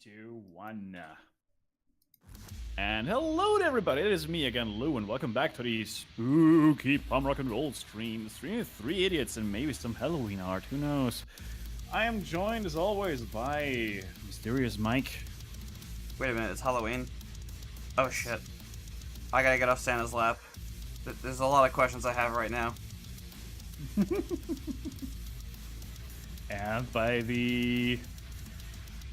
2, 1. And hello to everybody, it is me again, Lou, and welcome back to the spooky Palm Rock and Roll stream. Stream of 3 idiots and maybe some Halloween art, who knows. I am joined, as always, by Mysterious Mike. Wait a minute, it's Halloween? Oh shit. I gotta get off Santa's lap. There's a lot of questions I have right now. And by the...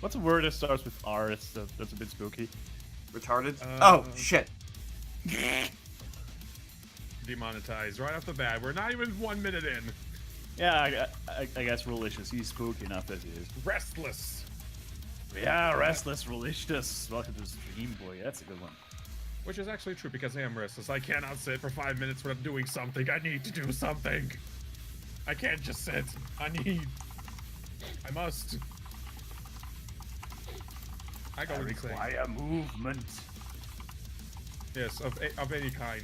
What's a word that starts with R? That's a bit spooky. Retarded? Oh, shit. Demonetized right off the bat. We're not even 1 minute in. Yeah, I guess Relicious. He's spooky enough as he is. Restless. Yeah, Restless, Relicious. Welcome to the stream, boy. That's a good one. Which is actually true because I am restless. I cannot sit for 5 minutes without doing something. I need to do something. I can't just sit. I must. I go insane. Require movement. Yes, of any kind.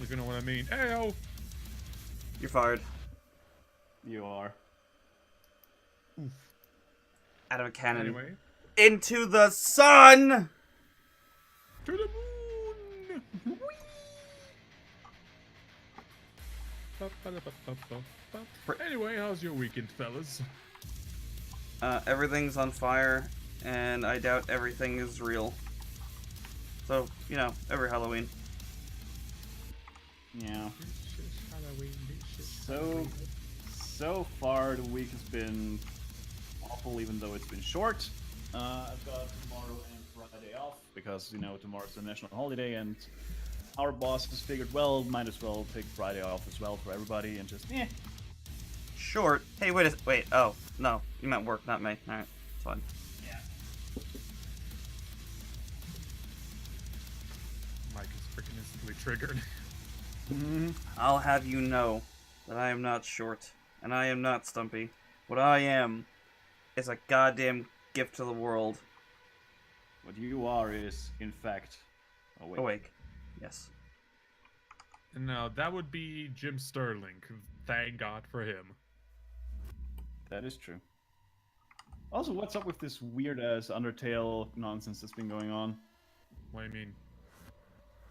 If you know what I mean. Ayo! You're fired. You are. Out of a cannon. Anyway. Into the sun! To the moon! Anyway, how's your weekend, fellas? Everything's on fire, and I doubt everything is real. So, you know, every Halloween. Yeah. So far the week has been awful, even though it's been short. I've got tomorrow and Friday off because, you know, tomorrow's a national holiday, and our boss has figured, well, might as well take Friday off as well for everybody, and just Short? Hey, wait, oh, no. You meant work, not me. Alright, it's fine. Yeah. Mike is freaking instantly triggered. I'll have you know that I am not short, and I am not stumpy. What I am is a goddamn gift to the world. What you are is, in fact, awake. Awake. Yes. No, that would be Jim Sterling. Thank God for him. That is true. Also, what's up with this weird-ass Undertale nonsense that's been going on? What do you mean?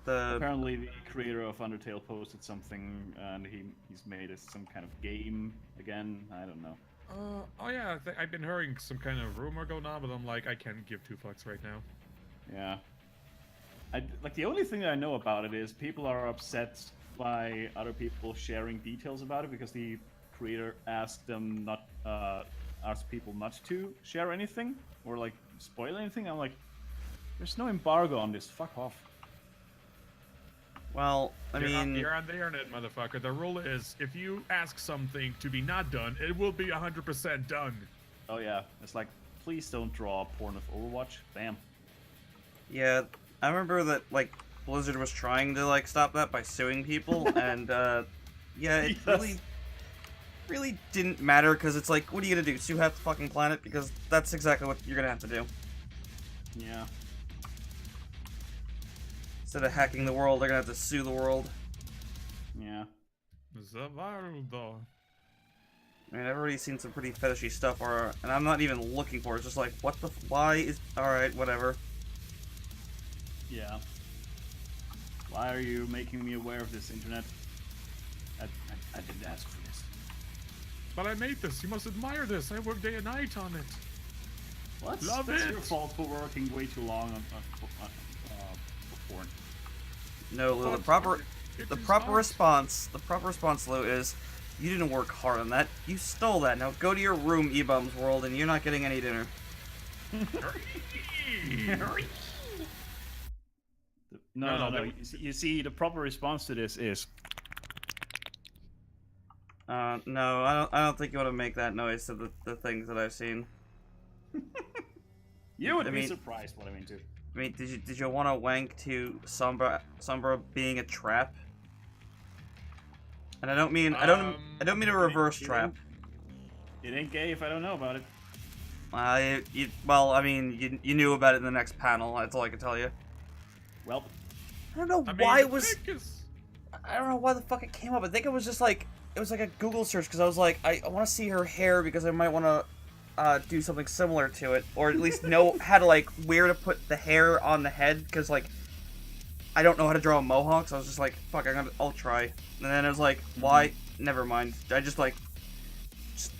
Apparently, the creator of Undertale posted something, and he's made some kind of game again. I don't know. Oh yeah, I've been hearing some kind of rumor going on, but I'm like, I can't give two fucks right now. Yeah. Like, the only thing that I know about it is people are upset by other people sharing details about it because the creator asked people not to share anything or, like, spoil anything. I'm like, there's no embargo on this. Fuck off. Well, You're on the internet, motherfucker. The rule is, if you ask something to be not done, it will be 100% done. Oh yeah, it's like, please don't draw porn of Overwatch. Bam. yeah, I remember that, like, Blizzard was trying to, like, stop that by suing people, and, yeah, it Yes. really didn't matter, because it's like, what are you gonna do, sue half the fucking planet? Because that's exactly what you're gonna have to do. Yeah. Instead of hacking the world, they're gonna have to sue the world. Yeah. The viral though. I mean, I've already seen some pretty fetishy stuff, and I'm not even looking for it, it's just like, what the why is... Alright, whatever. Yeah. Why are you making me aware of this, internet? I didn't ask for this. But I made this. You must admire this. I work day and night on it. What? Love That's it. your fault for working way too long on porn. No, Lou, But the proper it is response, Lou, is, you didn't work hard on that, you stole that, now go to your room, E-Bums World, and you're not getting any dinner. No. You see, the proper response to this is... No, I don't think you want to make that noise to the things that I've seen. You would I be mean- surprised what I mean, too. I mean, did you want to wank to Sombra being a trap? And I don't mean a reverse trap. It ain't gay if I don't know about it. Well, I mean, you knew about it in the next panel. That's all I can tell you. Well, I don't know I mean, why it the was. pick is- I don't know why the fuck it came up. I think it was just like it was like a Google search because I was like, I want to see her hair because I might want to do something similar to it, or at least know how to like where to put the hair on the head, because like I don't know how to draw a mohawk, so I was just like, fuck, I'll try. And then I was like, why? Never mind. I just like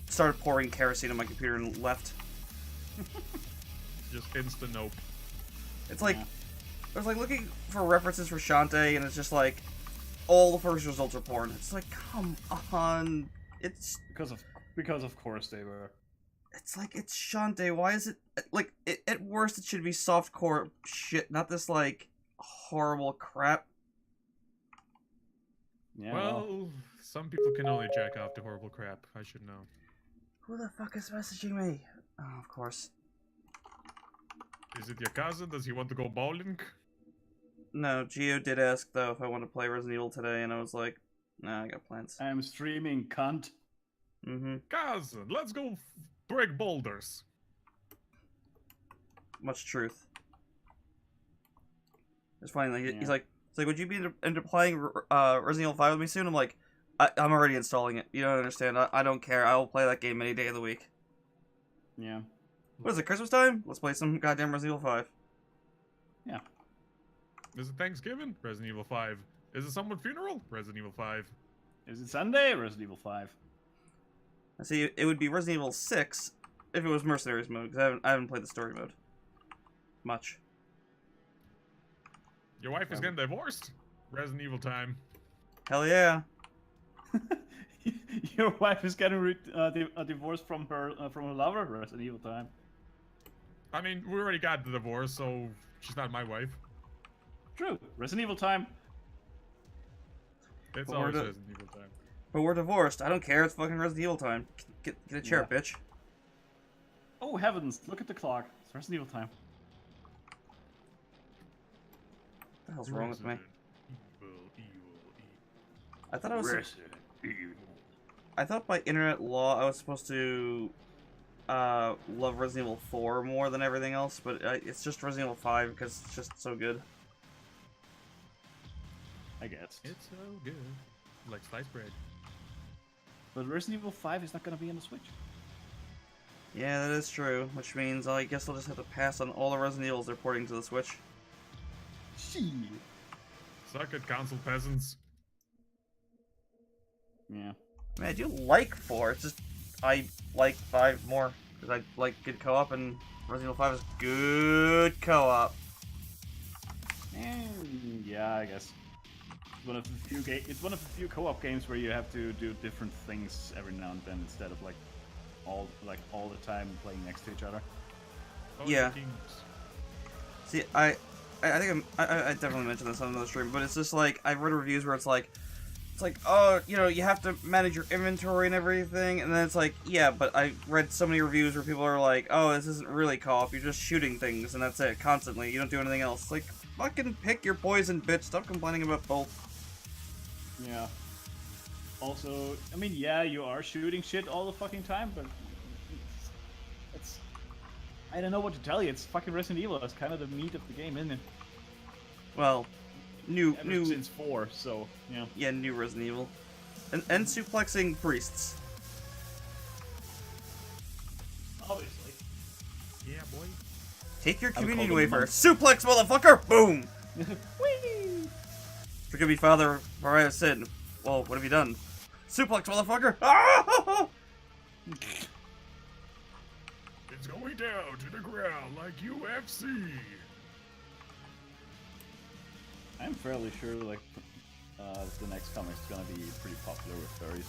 started pouring kerosene on my computer and left. Just instant nope. It's like Yeah. I was like looking for references for Shantae, and it's just like all the first results are porn. It's like, come on, it's Because of course they were. it's like it's Shantae. Why is it like at worst it should be softcore shit, not this like horrible crap. Yeah. Well, some people can only jack off to horrible crap. I should know. Who the fuck is messaging me? Oh, of course. Is it your cousin? Does he want to go bowling? No, Geo did ask though if I want to play Resident Evil today, and I was like, nah, I got plans. I'm streaming, cunt. Mm-hmm. Cousin, let's go break boulders. Much truth. It's funny. Like, Yeah. he's like, would you be into playing Resident Evil 5 with me soon? I'm like, I'm already installing it. You don't understand. I don't care. I will play that game any day of the week. Yeah. What is it, Christmas time? Let's play some goddamn Resident Evil 5. Yeah. Is it Thanksgiving? Resident Evil 5. Is it someone's funeral? Resident Evil 5. Is it Sunday? Resident Evil 5. I see. It would be Resident Evil 6 if it was Mercenaries mode, because I haven't played the story mode much. Your wife is getting divorced? Resident Evil time. Hell yeah. Your wife is getting a divorce from her lover. Resident Evil time. I mean, we already got the divorce, so she's not my wife. True. Resident Evil time. It's But always we're Resident Evil time. But we're divorced. I don't care. It's fucking Resident Evil time. Get a chair, Yeah. bitch. Oh heavens! Look at the clock. It's Resident Evil time. What the hell's wrong with me? Evil. I thought I was. Resident Evil. I thought by internet law I was supposed to love Resident Evil 4 more than everything else, but it's just Resident Evil 5 because it's just so good. I guess. It's so good. Like sliced bread. But Resident Evil 5 is not gonna be on the Switch. Yeah, that is true, which means I guess I'll just have to pass on all the Resident Evils they're porting to the Switch. Shit. Suck it, console peasants. Yeah. I mean, I do like 4, it's just I like 5 more, because I like good co-op, and Resident Evil 5 is good co-op. Yeah, I guess. It's one of the few co-op games where you have to do different things every now and then instead of like all the time playing next to each other. Oh, Yeah. Kings. See, I think I definitely mentioned this on another stream, but it's just like, I've read reviews where it's like, oh, you know, you have to manage your inventory and everything, and then it's like, yeah, but I read so many reviews where people are like, oh, this isn't really co-op, you're just shooting things, and that's it, constantly, you don't do anything else. Like, fucking pick your poison, bitch, stop complaining about both. Yeah. Also, I mean, yeah, you are shooting shit all the fucking time, but it's I don't know what to tell you. It's fucking Resident Evil. It's kind of the meat of the game, isn't it? Well, new Since 4, so yeah. yeah, new Resident Evil. And suplexing priests. Obviously. Yeah, boy. Take your I would call communion them wafer. monks. Suplex, motherfucker! Boom! Whee! Forgive me, Father, for I have sinned. Well, what have you done? Suplex, motherfucker! Ah! It's going down to the ground like UFC. I'm fairly sure like the next comic is gonna be pretty popular with furries.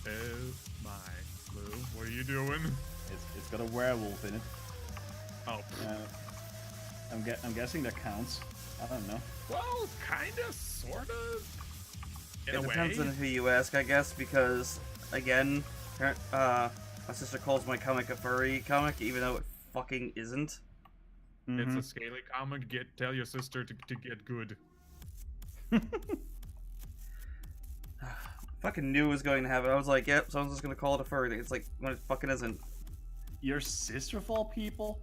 Oh my Lou, what are you doing? It's got a werewolf in it. Oh, I'm guessing that counts. I don't know. well, kinda, sorta. In It a depends way. on who you ask, I guess, because, again, my sister calls my comic a furry comic, even though it fucking isn't. It's a scaly comic. Tell your sister to get good. Fucking knew it was going to happen. I was like, yep, someone's just gonna call it a furry thing. It's like, when it fucking isn't. Your sister of all people?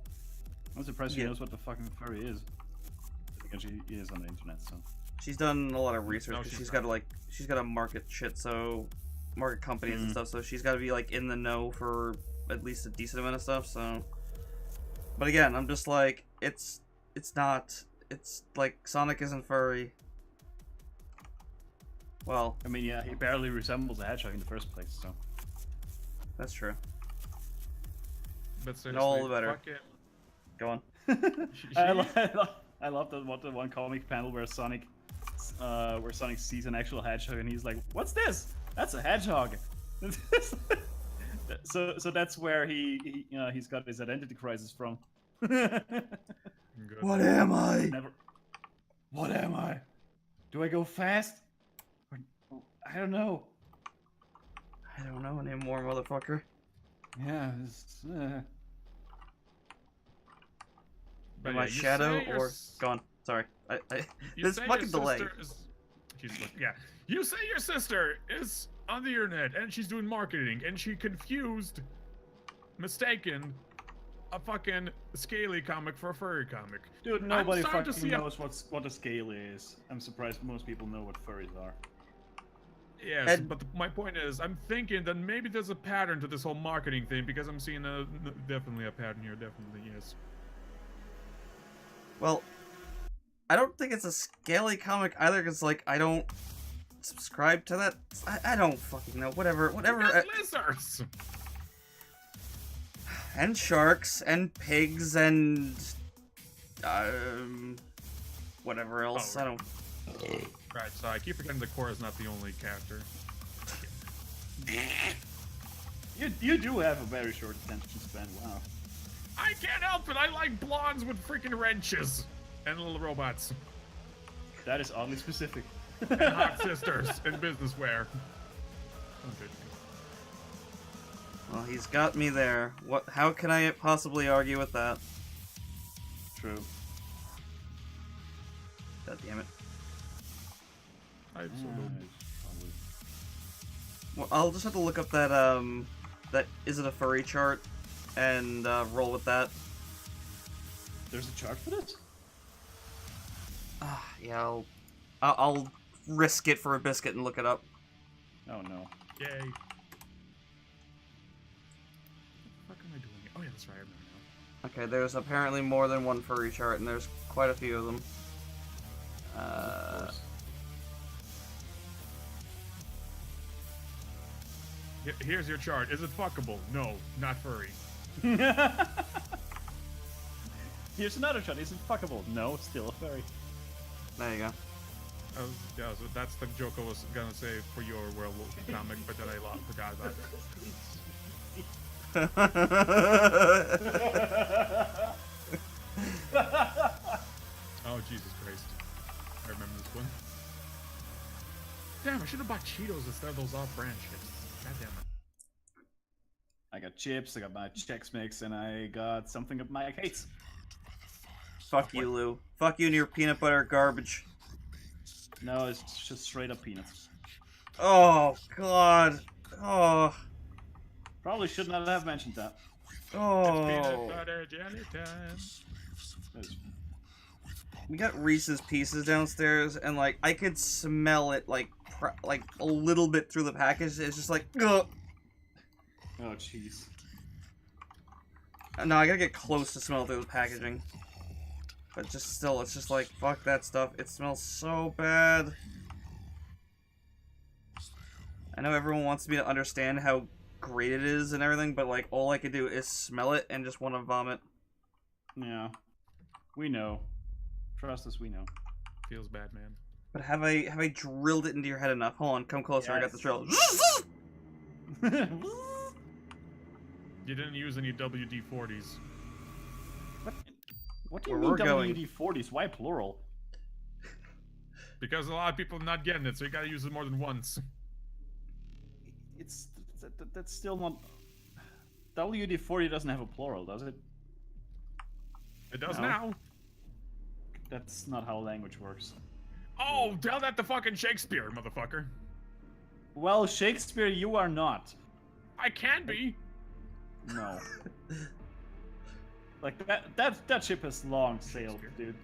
I'm surprised she Yeah. knows what the fucking furry is. Because she is on the internet, so. She's done a lot of research, No, because she's she's not. got to, like, she's got to market shit, so, market companies and stuff, so she's got to be, like, in the know for at least a decent amount of stuff. So, but again, I'm just like, it's not. It's like Sonic isn't furry. Well, I mean, yeah, he barely resembles a hedgehog in the first place, so. that's true. But seriously, all the better. fuck it. Go on. I love the one comic panel where Sonic sees an actual hedgehog and he's like, "What's this? That's a hedgehog." so that's where he's got his identity crisis from. Good. What am I? Never. What am I? Do I go fast? I don't know. I don't know anymore, motherfucker. Yeah. But Am yeah, I you Shadow say your or s- gone? Sorry. you This say your fucking delay. sister is- yeah. You say your sister is on the internet and she's doing marketing and she mistaken a fucking scaly comic for a furry comic. Dude, nobody starting to fucking see a- knows what a scale is. I'm surprised most people know what furries are. Yes, And- but my point is, I'm thinking that maybe there's a pattern to this whole marketing thing because I'm seeing definitely a pattern here. Definitely, yes. Well, I don't think it's a scaly comic either, because, like, I don't subscribe to that. I don't fucking know. Whatever. You got lizards. And sharks, and pigs, and... whatever else. Oh, I don't... Right, so I keep forgetting that Cora's not the only character. You do have a very short attention span. Wow. I can't help it. I like blondes with freaking wrenches and little robots That is oddly specific. and hot sisters in business wear. Okay. Well, he's got me there. What? How can I possibly argue with that? True. God damn it. Absolutely. Well, I'll just have to look up that, that is it a furry chart, and, roll with that. There's a chart for this? Yeah, I'll risk it for a biscuit and look it up. Oh no. Yay. What the fuck am I doing here? Oh yeah, that's right. I remember now. Okay, there's apparently more than one furry chart, and there's quite a few of them. Here's your chart. Is it fuckable? No, not furry. Here's another shot. Is it fuckable? No, still a furry. There you go. Yeah, so that's the joke I was gonna say for your werewolf comic, but then I forgot about it. Oh, Jesus Christ. I remember this one. Damn, I should have bought Cheetos instead of those off-brand chips. God damn it. I got chips, I got my Chex Mix, and I got something up my hates. Fuck you, Lou. Fuck you and your peanut butter garbage. No, it's just straight up peanuts. Oh, God. Oh. Probably should not have mentioned that. Oh. Peanut butter jelly time. That's- We got Reese's Pieces downstairs, and, like, I could smell it, like a little bit through the package. It's just like, ugh. Oh, jeez. No, I gotta get close to smell through the packaging. But just still, it's just like, fuck that stuff. It smells so bad. I know everyone wants me to understand how great it is and everything, but, like, all I could do is smell it and just want to vomit. Yeah. We know. Trust us, we know. Feels bad, man. But have I drilled it into your head enough? Hold on, come closer, I got the drill. You didn't use any WD-40s. What do you Where mean we're going. WD-40s? Why plural? Because a lot of people are not getting it, so you gotta use it more than once. That's still not... WD-40 doesn't have a plural, does it? It does No. now. That's not how language works. Oh, tell that to fucking Shakespeare, motherfucker. Well, Shakespeare, you are not. I can be. No. Like, that ship has long sailed, dude.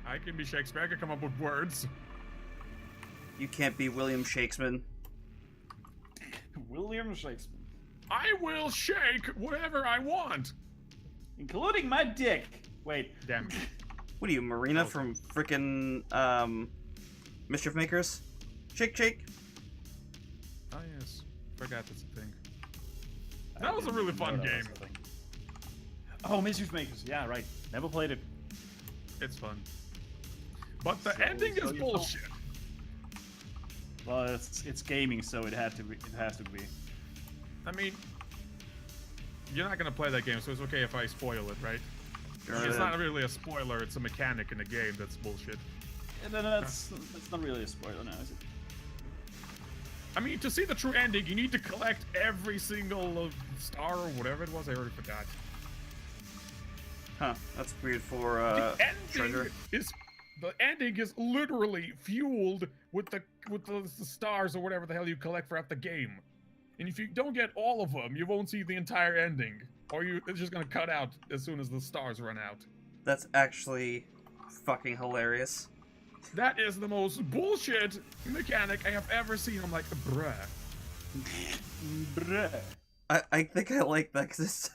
I can be Shakespeare. I can come up with words. You can't be William Shakespeare. William Shakespeare. I will shake whatever I want. Including my dick. Wait. Damn. What are you, Marina from frickin' Mischief Makers? Shake, shake. Oh yes, forgot that's a thing. That was a really fun game. Oh, Mischief Makers. Yeah, right. Never played it. It's fun. But the So- ending so is you bullshit. Well, it's gaming, so it has to be. I mean, you're not gonna play that game, so it's okay if I spoil it, right? Sure It's is. not really a spoiler, it's a mechanic in the game that's bullshit. And then that's not really a spoiler now, is it? I mean, to see the true ending, you need to collect every single star or whatever it was, I already forgot. Huh, that's weird for, The treasure. ending is literally fueled with the stars or whatever the hell you collect throughout the game. And if you don't get all of them, you won't see the entire ending. Or it's just gonna cut out as soon as the stars run out. That's actually fucking hilarious. That is the most bullshit mechanic I have ever seen. I'm like, bruh. Bruh. I think I like that, because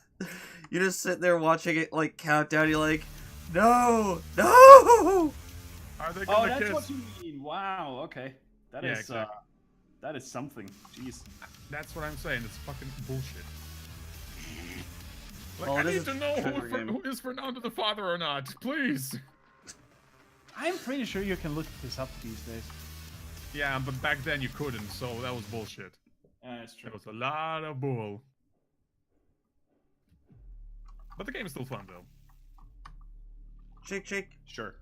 you just sit there watching it, like, count down, you're like, no! No! Are they Oh, gonna that's kiss? what you mean. Wow. Okay. That Yeah, is exactly. that is something. Jeez. That's what I'm saying. It's fucking bullshit. Like, Well, I it need is to a know treasure game. who is Fernando the father or not, please. I'm pretty sure you can look this up these days. Yeah, but back then you couldn't, so that was bullshit. That's true. It was a lot of bull. But the game is still fun though. Shake, shake, Sure.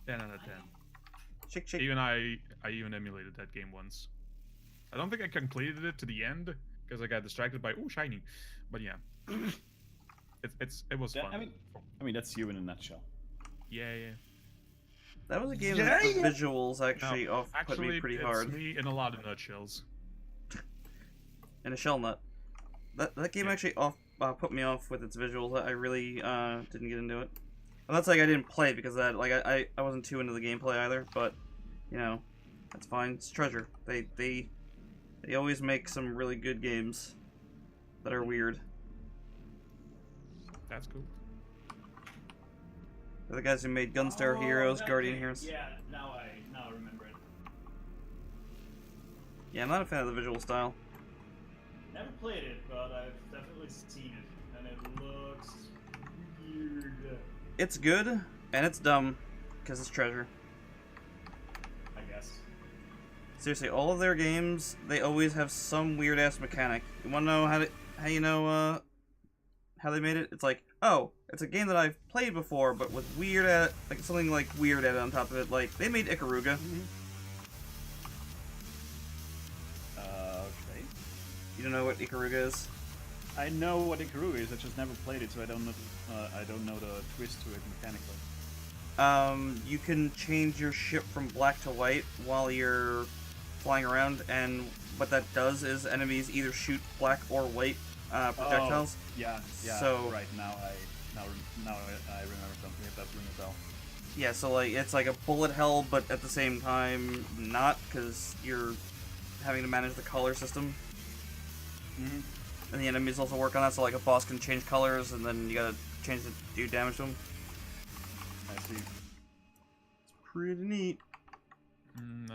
10 out of 10. shake, shake. Even I even emulated that game once. I don't think I completed it to the end because I got distracted by ooh shiny. But yeah, it was Yeah, fun. I mean that's you in a nutshell. Yeah. That was a game Yeah, that the yeah. visuals actually No, put me pretty it's hard. me in a lot of nutshells. And a shell nut. That game Yeah. actually put me off with its visuals. I really didn't get into it. Well, that's like I didn't play it because of that. Like I wasn't too into the gameplay either. But you know, that's fine. It's treasure. They always make some really good games that are weird. That's cool. They're the guys who made Gunstar Heroes, Guardian Heroes. Yeah, now I remember it. Yeah, I'm not a fan of the visual style. Never played it, but I've definitely seen it, and it looks weird. It's good and it's dumb because it's treasure. I guess. Seriously, all of their games, they always have some weird ass mechanic. You want to know how you know how they made it? It's like, oh, it's a game that I've played before, but with weird like something like weird added on top of it. Like they made Ikaruga. Okay. You don't know what Ikaruga is? I know what Ikaruga is. I just never played it, so I don't know. I don't know the twist to it mechanically. You can change your ship from black to white while you're flying around, and what that does is enemies either shoot black or white projectiles. Oh, yeah. So- right now I remember something. If that's ring a bell. Yeah, so like it's like a bullet hell, but at the same time not, because you're having to manage the color system, Mm-hmm. and the enemies also work on that. So like a boss can change colors, and then you gotta change to do damage to them. I see. It's pretty neat.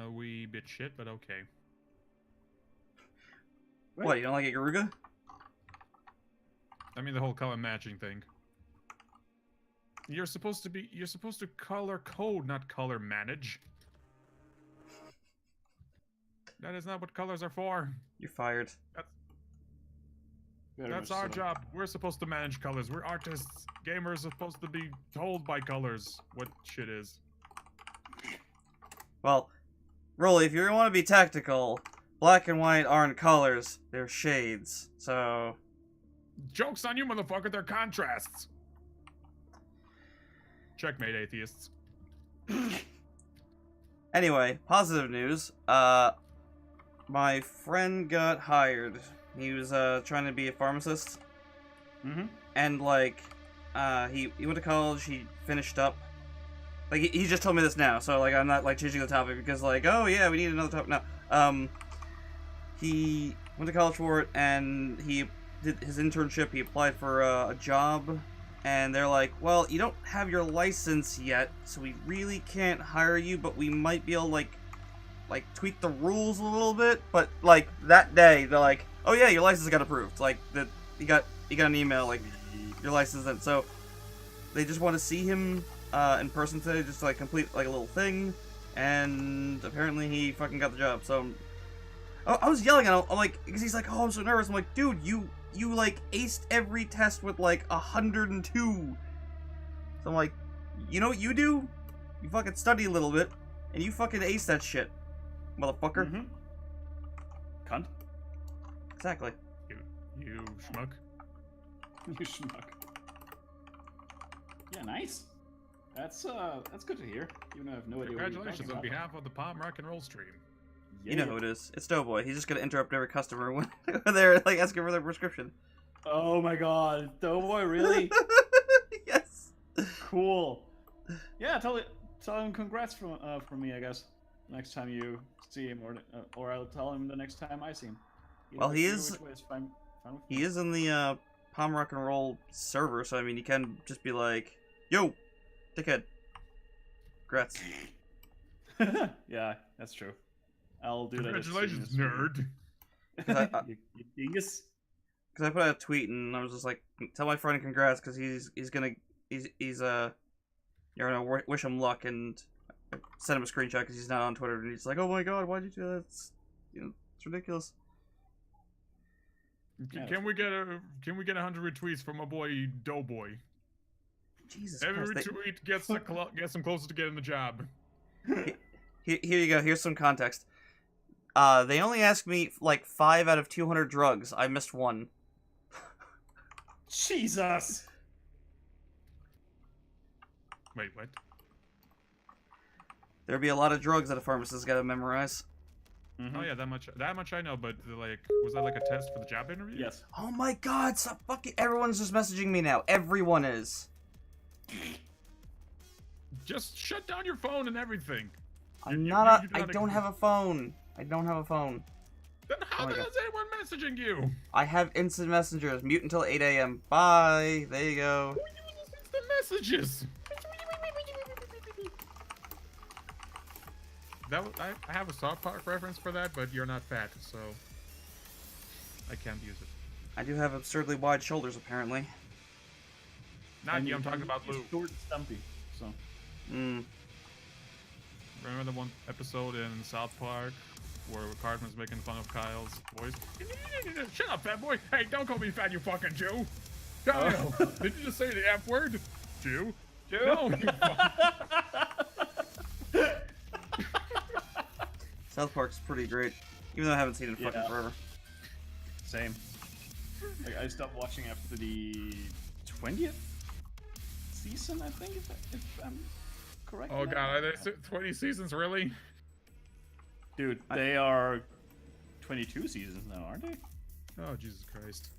A wee bit shit, but okay. What, you don't like Ikaruga? I mean the whole color matching thing. You're supposed to color code, not color manage. That is not what colors are for. You're fired. Very That's much our so. job. We're supposed to manage colors. We're artists. Gamers are supposed to be told by colors what shit is. Well, Rolly, if you want to be tactical, black and white aren't colors; they're shades. So Joke's on you, motherfucker. They're contrasts. Checkmate, atheists. anyway, positive news. My friend got hired. He was trying to be a pharmacist, Mm-hmm. and like he went to college. He finished up. Like he just told me this now, so like I'm not like changing the topic because like, oh yeah, we need another topic now. He went to college for it, and he did his internship. He applied for a job, and they're like, well, you don't have your license yet, so we really can't hire you, but we might be able to, like tweak the rules a little bit. But like that day, they're like, oh yeah, your license got approved. Like that, you got an email like your license. And so they just want to see him in person today, just to, like, complete like a little thing. And apparently he fucking got the job. So I was yelling at him, I'm like, because he's like, oh, I'm so nervous. I'm like, dude, you like aced every test with like 102. So I'm like, you know what you do? You fucking study a little bit, and you fucking ace that shit, motherfucker. Mm-hmm. Cunt. Exactly. You schmuck. You schmuck. Yeah, nice. That's good to hear. Even though I have no idea what you're Congratulations talking on about. behalf of the Palm Rock and Roll stream. Yeah, You know who it is. It's Doughboy. He's just gonna interrupt every customer when they're like asking for their prescription. Oh my god, Doughboy, really? Yes. Cool. Yeah, tell him congrats from me, I guess. Next time you see him, or I'll tell him the next time I see him. Well, he Either is- which way is fine with me. He is in the Palm Rock and Roll server, so I mean, you can just be like, "Yo, dickhead, congrats." Yeah, that's true. I'll do that. as soon Congratulations, as we- nerd. you dingus. Because I put out a tweet and I was just like, "Tell my friend congrats," because he's you're gonna wish him luck, and send him a screenshot because he's not on Twitter, and he's like, "Oh my god, why'd you do that? It's it's ridiculous." Yeah, Can we get 100 retweets from my boy Doughboy? Jesus Every Christ. retweet gets him closer to getting the job. Here you go. Here's some context. They only asked me like 5 out of 200 drugs. I missed one. Jesus. Wait, what? There'd be a lot of drugs that a pharmacist got to memorize. Mhm. Oh yeah, that much I know. But like, was that like a test for the job interview? Yes. Oh my god, stop fucking. Everyone's just messaging me now. Everyone is. Just shut down your phone and everything. I'm You- not. you do I not don't exist. have a phone. I don't have a phone. Then how Oh my the hell God. is anyone messaging you? I have instant messengers. Mute until 8 a.m. Bye. There you go. Who uses instant messages? I have a South Park reference for that, but you're not fat, so I can't use it. I do have absurdly wide shoulders, apparently. Not you. I'm talking about Lou. Short and stumpy. So. Mm. Remember the one episode in South Park where Cartman's making fun of Kyle's voice? Shut up, fat boy! Hey, don't call me fat, you fucking Jew! Kyle, did you just say the F word? Jew? Jew? No, you South Park's pretty great, even though I haven't seen it in fucking Yeah. forever. Same. Like, I stopped watching after the 20th season, I think, if I'm correct. Oh in that. god, are there 20 seasons, really? Dude, they are 22 seasons now, aren't they? Oh, Jesus Christ.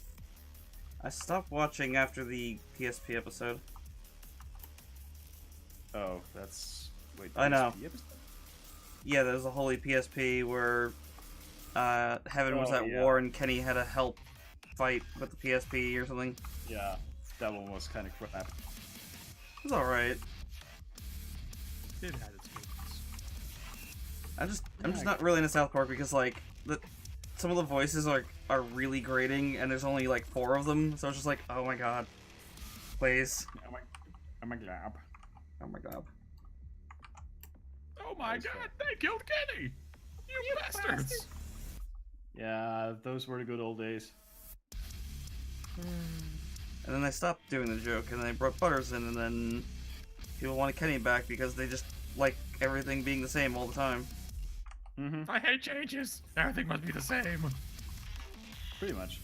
I stopped watching after the PSP episode. Oh, that's... Wait, I know. the episode? Yeah, there's a holy PSP where Heaven was Oh, at yeah. war and Kenny had to help fight with the PSP or something. Yeah, that one was kind of crap. It was alright. It had its moments. I'm Yeah, just I not really into South Park because like some of the voices are really grating and there's only like 4 of them, so it's just like, oh my god, please, I'm a glab. oh my god. Oh my Nice god, one. they killed Kenny! You bastards! Yeah, those were the good old days. And then they stopped doing the joke and they brought Butters in, and then people wanted Kenny back because they just like everything being the same all the time. Mm-hmm. I hate changes! Everything must be the same! Pretty much.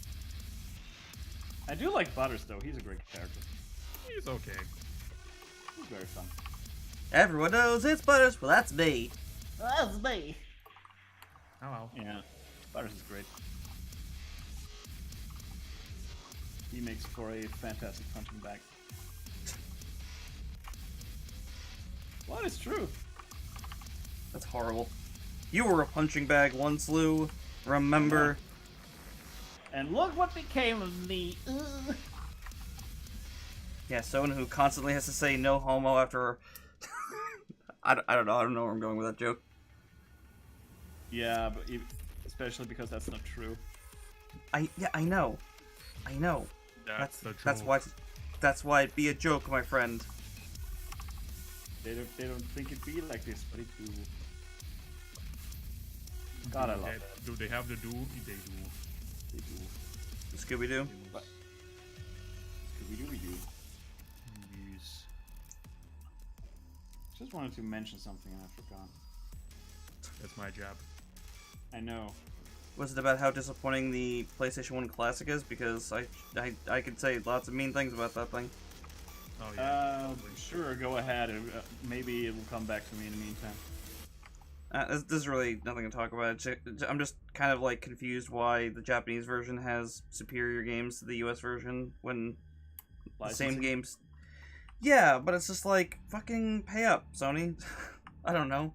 I do like Butters, though. He's a great character. He's okay. He's very fun. Everyone knows it's Butters, well that's me. That's me. Oh well. Yeah, Butters is great. He makes for a fantastic punching bag. What is true? That's horrible. You were a punching bag once, Lou. Remember? And look what became of me. Ugh. Yeah, someone who constantly has to say no homo after. I don't know. I don't know where I'm going with that joke. Yeah, but especially because that's not true. I know. That's the That's joke. why. That's why it be a joke, my friend. They don't think it be like this, but it do. God, I love that. Do they have the do? They do. They do. Scooby Doo. But we do. Yes. Just wanted to mention something and I forgot. That's my job. I know. Was it about how disappointing the PlayStation 1 Classic is? Because I could say lots of mean things about that thing. Oh yeah. Sure, go ahead. Maybe it will come back to me in the meantime. This is really nothing to talk about. I'm just kind of like confused why the Japanese version has superior games to the US version when the same Licensing? games. Yeah, but it's just like fucking pay up, Sony. I don't know.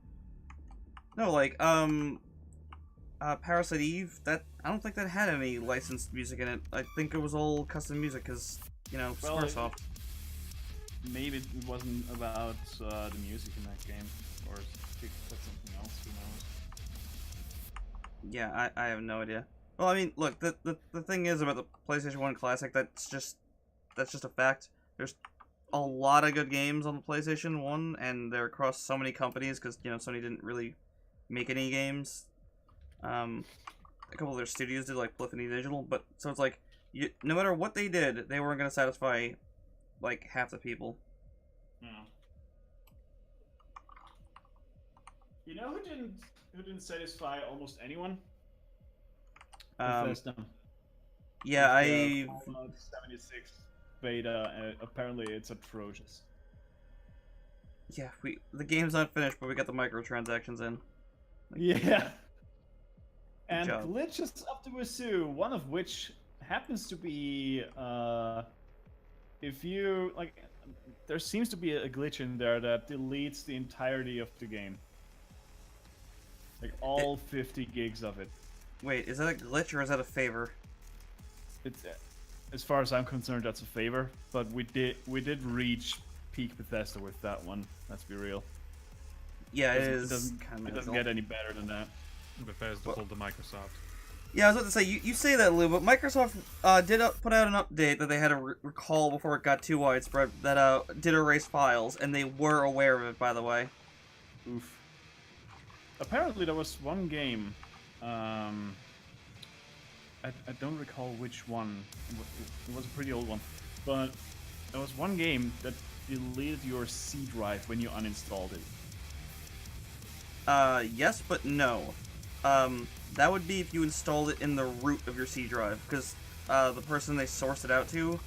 No, like Parasite Eve. That I don't think that had any licensed music in it. I think it was all custom music because Well, Squaresoft. Maybe it wasn't about the music in that game, or that's something else. Who knows? Yeah, I have no idea. Well, I mean, look, the thing is about the PlayStation 1 Classic, that's just a fact. There's a lot of good games on the PlayStation 1, and they're across so many companies, because, Sony didn't really make any games. A couple of their studios did, like, Polyphony Digital, but, so it's like, no matter what they did, they weren't going to satisfy, like, half the people. Yeah. You know who didn't satisfy almost anyone? Bethesda. Yeah, With the I... Fallout 76 beta, apparently it's atrocious. Yeah, the game's not finished, but we got the microtransactions in. Yeah. And job. glitches up to Wazoo, one of which happens to be, if you, like, there seems to be a glitch in there that deletes the entirety of the game. Like, all 50 gigs of it. Wait, is that a glitch or is that a favor? It's, as far as I'm concerned, that's a favor, but we did reach peak Bethesda with that one, let's be real. Yeah, it It is doesn't, kind it of doesn't get any better than that. Bethesda pulled the Microsoft. Yeah, I was about to say, you say that, Lou, but Microsoft did put out an update that they had to recall before it got too widespread that did erase files, and they were aware of it, by the way. Oof. Apparently there was one game, I don't recall which one, it was a pretty old one, but there was one game that deleted your C drive when you uninstalled it. Yes, but no. That would be if you installed it in the root of your C drive, because the person they sourced it out to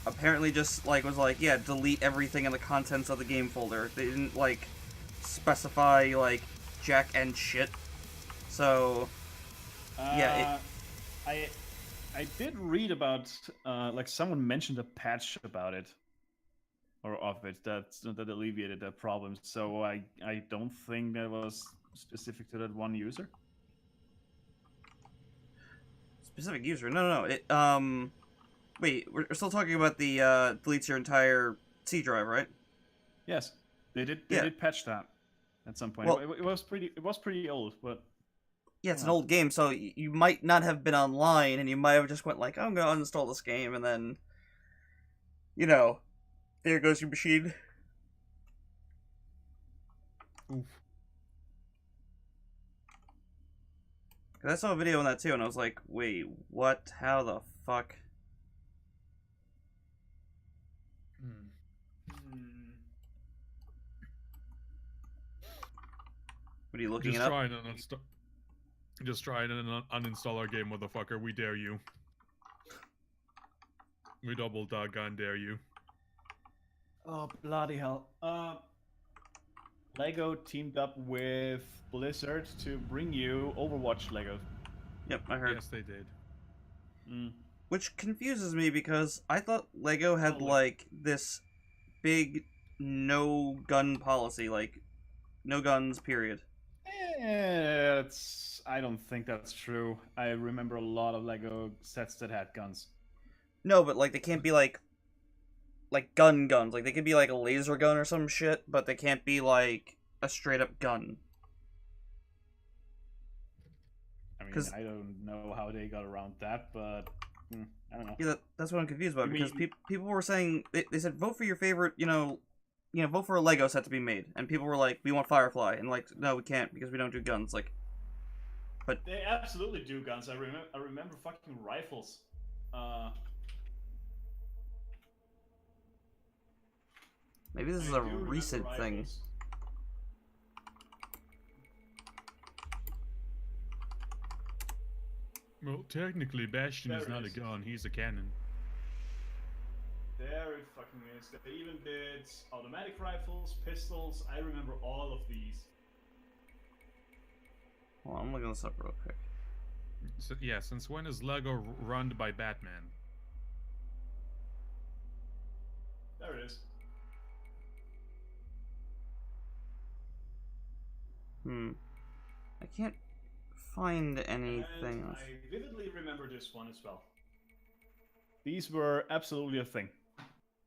apparently just was like, yeah, delete everything in the contents of the game folder. They didn't specify jack and shit. So yeah, I did read about someone mentioned a patch about it, or of it that alleviated that problem. So I don't think that was specific to that one user. specific user. No. It wait, we're still talking about the deletes your entire C drive, right? Yes, they did. Yeah. They did patch that at some point. Well- it was pretty old, but Yeah, it's an Yeah. old game, so you might not have been online, and you might have just went like, I'm gonna uninstall this game, and then, there goes your machine. Oof. 'Cause I saw a video on that too, and I was like, wait, what? How the fuck? What are you looking Just it up? try and uninstall. Just try and uninstall our game, motherfucker. We dare you. We double doggone dare you. oh bloody hell! Lego teamed up with Blizzard to bring you Overwatch Lego. Yep, I heard. Yes, they did. Which confuses me because I thought Lego had Totally. this big no gun policy, no guns, period. I don't think that's true. I remember a lot of Lego sets that had guns. No, but like they can't be like guns. Like they could be like a laser gun or some shit, but they can't be like a straight up gun. I mean, 'Cause- I don't know how they got around that, but I don't know. Yeah, that's what I'm confused about, You because mean- people were saying they said vote for your favorite, vote for a Lego set to be made, and people were like, we want Firefly, and like, no, we can't because we don't do guns. Like, They absolutely do guns. I remember fucking rifles. maybe this is I a do remember recent thing. rifles. Well, technically, Bastion There is it not a is. gun, he's a cannon. There it fucking is. They even did automatic rifles, pistols. I remember all of these. Hold on, I'm looking this up real quick. So, yeah, since when is Lego run by Batman? There it is. I can't find anything And else. I vividly remember this one as well. These were absolutely a thing.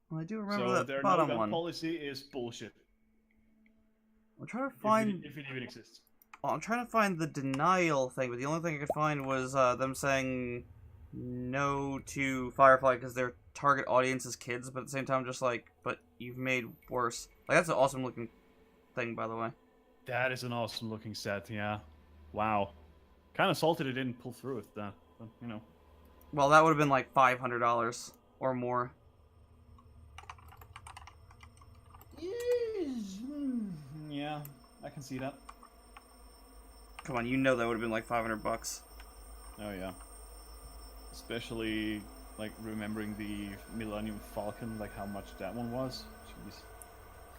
Well, I do remember So that their bottom no-gun one. policy is bullshit. I'm trying to find. If it even exists. Well, I'm trying to find the denial thing, but the only thing I could find was them saying no to Firefly because their target audience is kids, but at the same time, just like, but you've made worse. Like, that's an awesome looking thing, by the way. That is an awesome looking set, yeah. Wow. Kind of salted it didn't pull through with that, but you know. Well, that would have been like $500 or more. Yeah, I can see that. Come on, you know that would have been like $500. Oh yeah. Especially like remembering the Millennium Falcon, like how much that one was. Jeez.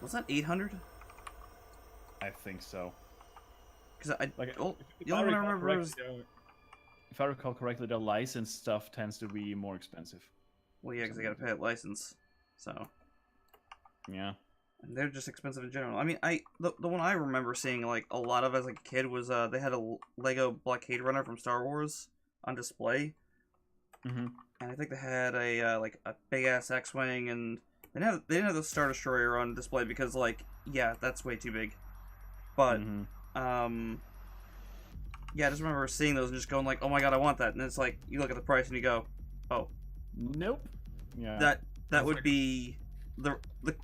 Was that 800? I think so. Because I Like oh, if the only one I recall remember is correctly, if I recall correctly, the licensed stuff tends to be more expensive. well, yeah, because they gotta pay a license. So Yeah. and they're just expensive in general. I mean, the one I remember seeing like a lot of as like a kid was they had a Lego Blockade Runner from Star Wars on display. Mm-hmm. And I think they had a like a big ass X-wing, and they didn't have the Star Destroyer on display because like yeah, that's way too big. But yeah, I just remember seeing those and just going like, oh my god, I want that. And it's like you look at the price and you go, oh, Nope. Yeah. that That's would like- be the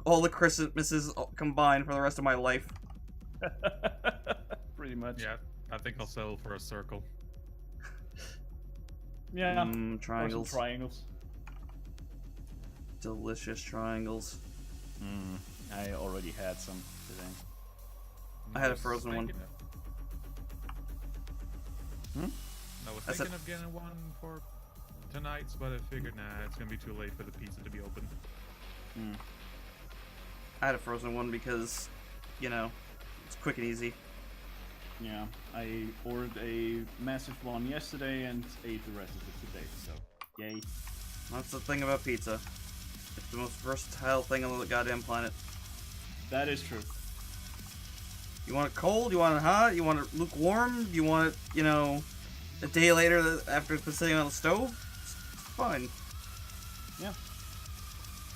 all the Christmases combined for the rest of my life. Pretty much. Yeah, I think I'll settle for a circle. Yeah. Or some Triangles, triangles. delicious triangles. I already had some today. I had a was frozen one. thinking I was I said- thinking of getting one for tonight's, but I figured, nah, it's gonna be too late for the pizza to be open. I had a frozen one because, you know, it's quick and easy. Yeah. I ordered a massive one yesterday and ate the rest of it today. So, yay. That's the thing about pizza. It's the most versatile thing on the goddamn planet. That is true. You want it cold? You want it hot? You want it lukewarm? You want it, you know, a day later after it's been sitting on the stove? It's fine. Yeah.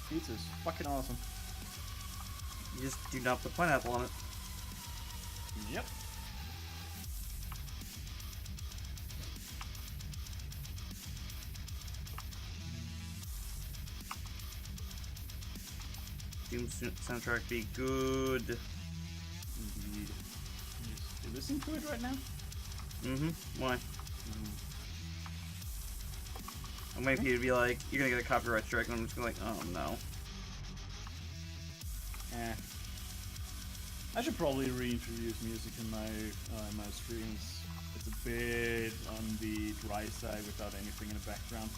Pizza's fucking awesome. You just do not put pineapple on it. Yep. Doom soundtrack be good. Indeed. You listening to it right now? Mm-hmm. Why? I'm waiting for you to be like, you're gonna get a copyright strike, and I'm just gonna like, oh no. I should probably reintroduce music in my streams. It's a bit on the dry side without anything in the background,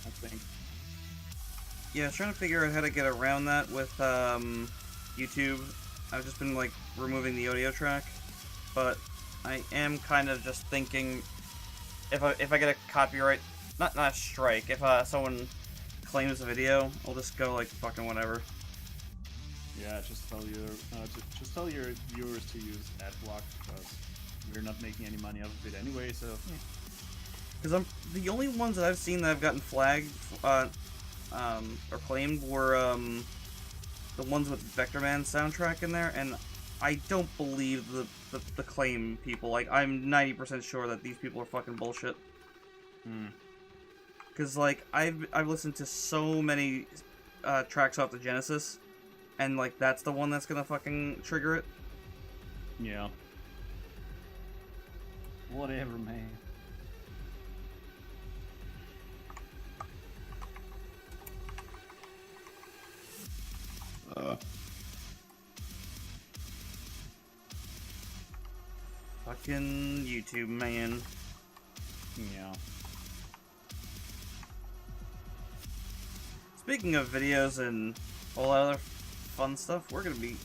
I think. Yeah, I was trying to figure out how to get around that with YouTube. I've just been like removing the audio track, but I am kind of just thinking if I get a copyright, not a strike, if someone claims the video, I'll just go like fucking whatever. Yeah, just tell your viewers to use AdBlock because we're not making any money off of it anyway. So Because the only ones that I've seen that have gotten flagged, or claimed were the ones with Vector Man soundtrack in there, and I don't believe the claim people. Like, I'm 90% sure that these people are fucking bullshit. Because like I've listened to so many tracks off the Genesis, and like that's the one that's gonna fucking trigger it. yeah, whatever, man. Fucking YouTube, man. Yeah. Speaking of videos and all that other fun stuff, we're gonna be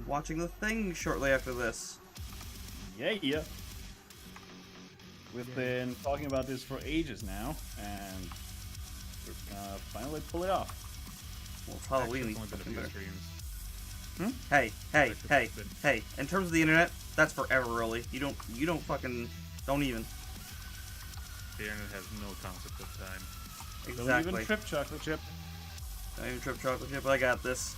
watching The Thing shortly after this. Yeah. We've been talking about this for ages now, and we're gonna finally pull it off. Well, it's Halloween. Actually, it's only been a few streams. Hey. Actually, it's been- In terms of the internet, that's forever early. You don't fucking don't even. The internet has no concept of time. Don't Exactly. even trip, chocolate chip. Don't even trip chocolate chip. I got this.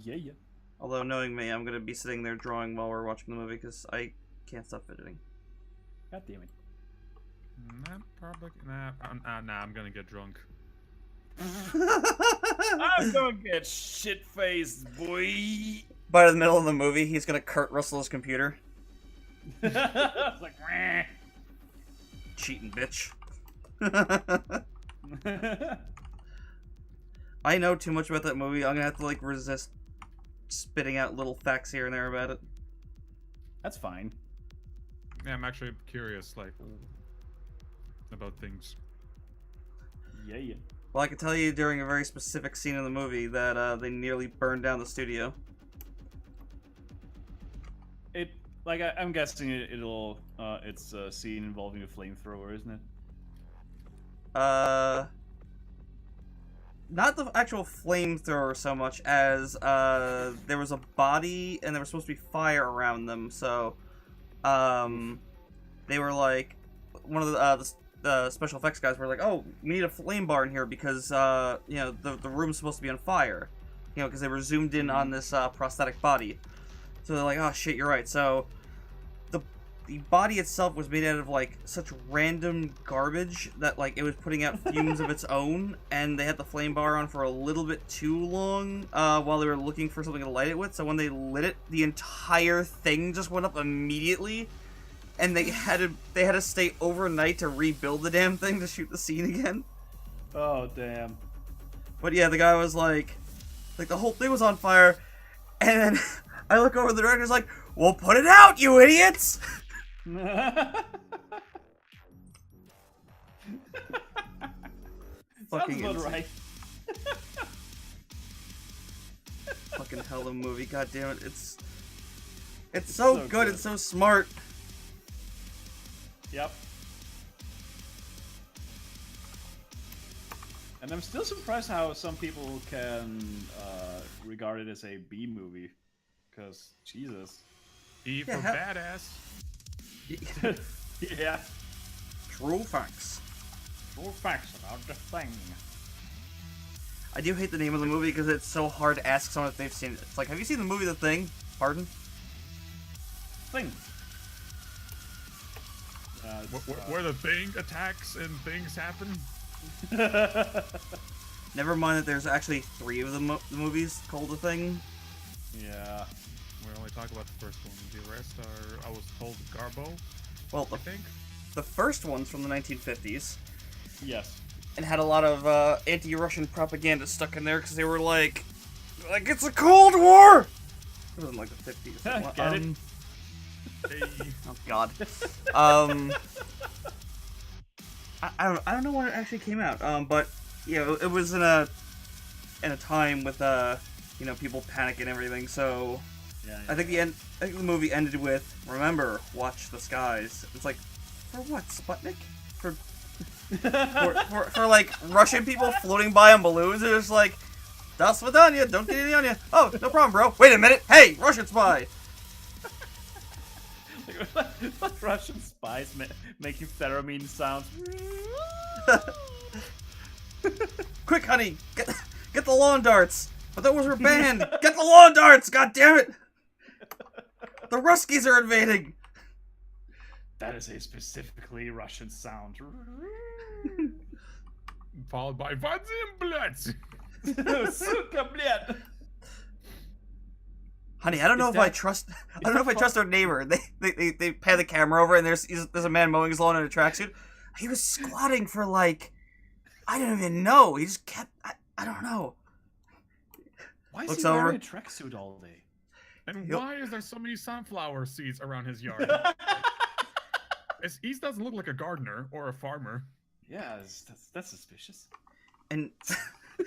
Yeah. Although knowing me, I'm gonna be sitting there drawing while we're watching the movie because I can't stop fidgeting. God damn it. I'm gonna get drunk. I'm gonna get shit-faced, boy. By the middle of the movie, he's gonna Kurt Russell his computer. It's like, meh. Cheating bitch. I know too much about that movie. I'm gonna have to like resist spitting out little facts here and there about it. That's fine. Yeah, I'm actually curious, like, about things. Yeah. Well, I can tell you during a very specific scene in the movie that they nearly burned down the studio. I'm guessing it's a scene involving a flamethrower, isn't it? Not the actual flamethrower so much as there was a body and there was supposed to be fire around them. So, they were like, one of the special effects guys were like, "Oh, we need a flame bar in here because the room's supposed to be on fire," because they were zoomed in on this prosthetic body. So they're like, "Oh shit, you're right." So the body itself was made out of like such random garbage that like it was putting out fumes of its own, and they had the flame bar on for a little bit too long while they were looking for something to light it with. So when they lit it, the entire thing just went up immediately, and they had to stay overnight to rebuild the damn thing to shoot the scene again. Oh damn. But yeah, the guy was like the whole thing was on fire, and then I look over, the director's like, "Well, put it out, you idiots!" Fucking Sounds about insane. right. Fucking hell, the movie, god damn it, it's so so good, good. it's so smart. Yep. And I'm still surprised how some people can regard it as a B movie, because Jesus. E for Yeah, badass. Yeah. True facts. More facts about the thing. I do hate the name of the movie because it's so hard to ask someone if they've seen it. It's like, have you seen the movie The Thing? Pardon? Thing. Where the thing attacks and things happen. Never mind that there's actually 3 of the movies called The Thing. Yeah. We only talk about the first one. The rest are, I was told, Garbo, Well, I think. the first one's from the 1950s. Yes. And had a lot of anti-Russian propaganda stuck in there because they were like it's a Cold War. It wasn't like the 50s. Get it? Hey, Oh God. I don't know when it actually came out. But it was in a time with people panicking and everything. So Yeah. I think the movie ended with, "Remember, watch the skies." It's like, for what? Sputnik? For for like Russian people floating by on balloons. They're just like, "Das Vidanya, don't get any on you." Oh, no problem, bro. Wait a minute. Hey, Russian spy. Like Russian spies making theremin sounds. Quick, honey, get the lawn darts. But those were banned. Get the lawn darts. God damn it. The Ruskies are invading. That is a specifically Russian sound. Followed by Vadzim Suka, bled. Honey, I don't know if I trust. I don't know if I trust our neighbor. They pan the camera over and there's a man mowing his lawn in a tracksuit. He was squatting for like, I don't even know. He just kept. I don't know. Why is Looks he wearing over. a tracksuit all day? And Yep. why is there so many sunflower seeds around his yard? He doesn't look like a gardener or a farmer. Yeah, that's suspicious. And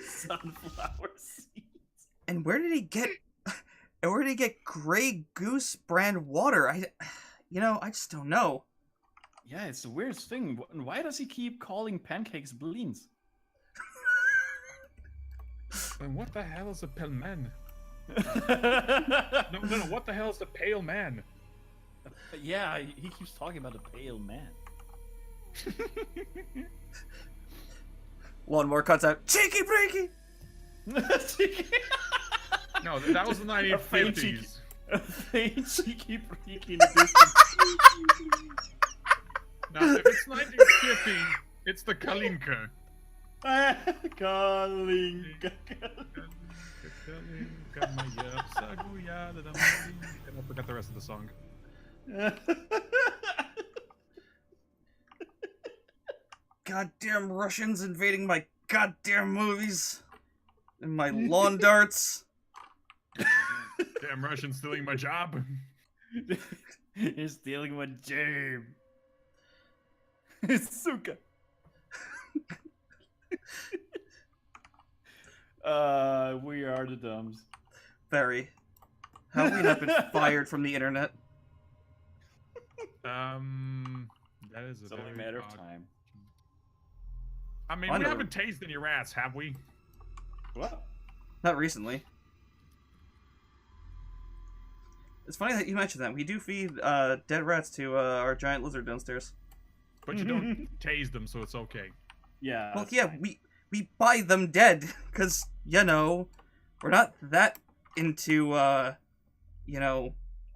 Sunflower seeds. and where did he get? And where did he get Grey Goose brand water? I just don't know. Yeah, it's the weirdest thing. Why does he keep calling pancakes bleens? And what the hell is a pale man? No, what the hell is the pale man? Yeah, he keeps talking about a pale man. Lawnmower cuts out. Cheeky breaky. No, that was the A faint 1950s. A faint cheeky breaky in the distance. Now, if it's 1950, it's the Kalinka. Kalinka. And I forgot the rest of the song. Goddamn Russians invading my goddamn movies. And my lawn darts. Damn Russians stealing my job. You're stealing my job. Suka. We are the dumbs. Very. How have we not been fired from the internet? That is It's a only a very matter of odd- time. I mean, I we know. haven't tased in your ass, have we? What? Not recently. It's funny that you mentioned that. We do feed dead rats to our giant lizard downstairs. But you don't tase them, so it's okay. Yeah. Well, that's yeah, fine. we buy them dead, because, we're not that into,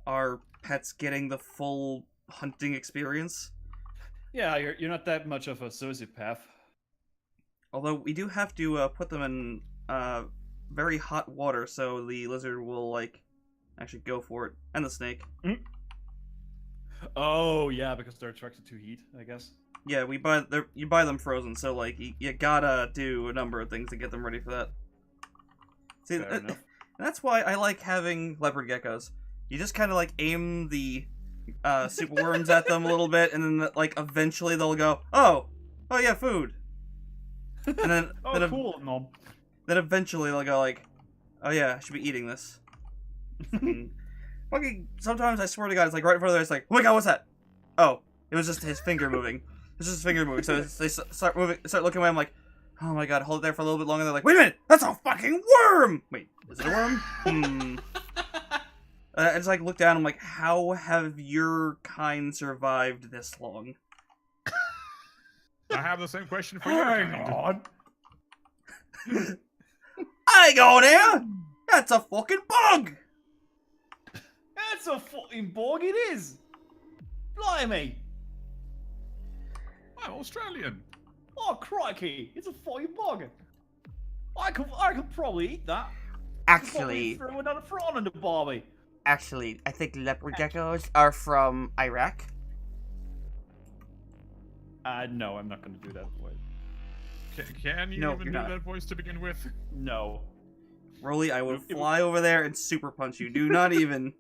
our pets getting the full hunting experience. Yeah, you're not that much of a sociopath. Although we do have to put them in very hot water, so the lizard will, actually go for it. And the snake. Oh, yeah, because they're attracted to heat, I guess. Yeah, you buy them frozen, so, you gotta do a number of things to get them ready for that. See, Fair enough. that's why I like having leopard geckos. You just kind of, aim the super worms at them a little bit, and then, eventually they'll go, oh yeah, food. And then, Oh, cool. No. then eventually they'll go, oh yeah, I should be eating this. Fucking, sometimes I swear to God, it's right in front of them, it's like, oh my God, what's that? Oh, it was just his finger moving. It's just his finger moving, so they start looking away, I'm like, oh my God, hold it there for a little bit longer, they're like, wait a minute, that's a fucking worm! Wait, is it a worm? I just look down, I'm like, how have your kind survived this long? I have the same question for your Hang kind. on. I go there! That's a fucking bug! That's a fucking bog it is! Blimey! I'm Australian. Oh, crikey! It's a fucking bog! I could probably eat that. Probably throw another prawn in the barbie. Actually, I think leopard geckos are from Iraq. No, I'm not gonna do that voice. Can you No, even you're do not. that voice to begin with? No. Rolly, I would It- fly over there and super punch you. Do not even.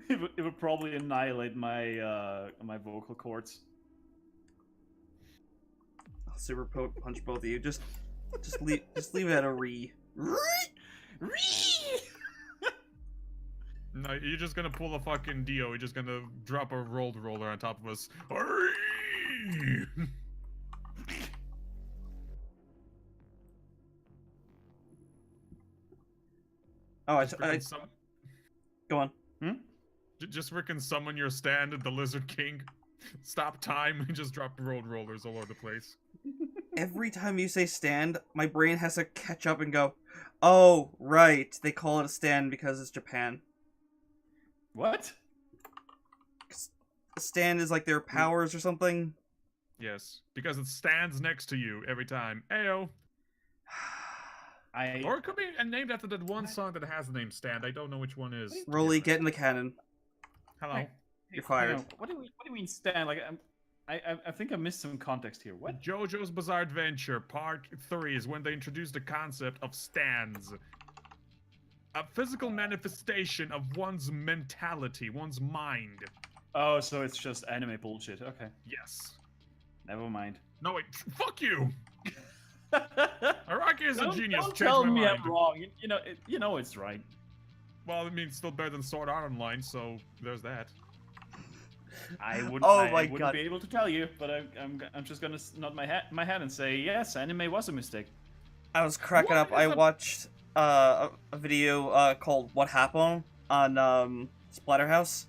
It would probably annihilate my my vocal cords. I'll super punch both of you. Just leave it at a re. No, you're just gonna pull a fucking Dio. You're just gonna drop a rolled roller on top of us. Oh, go on. Just freaking summon your stand, the Lizard King. Stop time and just drop road rollers all over the place. Every time you say stand, my brain has to catch up and go, oh, right, they call it a stand because it's Japan. What? A stand is like their powers or something. Yes, because it stands next to you every time. Ayo. Or it could be named after that one song that has the name Stand. I don't know which one is. Rolly, get in the cannon. Hello. You're fired. What do you mean stand? Like, I think I missed some context here. What? JoJo's Bizarre Adventure Part 3 is when they introduced the concept of stands. A physical manifestation of one's mentality, one's mind. Oh, so it's just anime bullshit. Okay. Yes. Never mind. No, wait. Fuck you! Araki is a genius. Don't Change tell my me mind. I'm wrong. You know it's right. Well, I mean, it's still better than Sword Art Online, so there's that. I wouldn't. Oh I my wouldn't God. be able to tell you, but I'm just gonna nod my head and say yes. Anime was a mistake. I was cracking up. What is I a- watched a video called What Happened on Splatterhouse,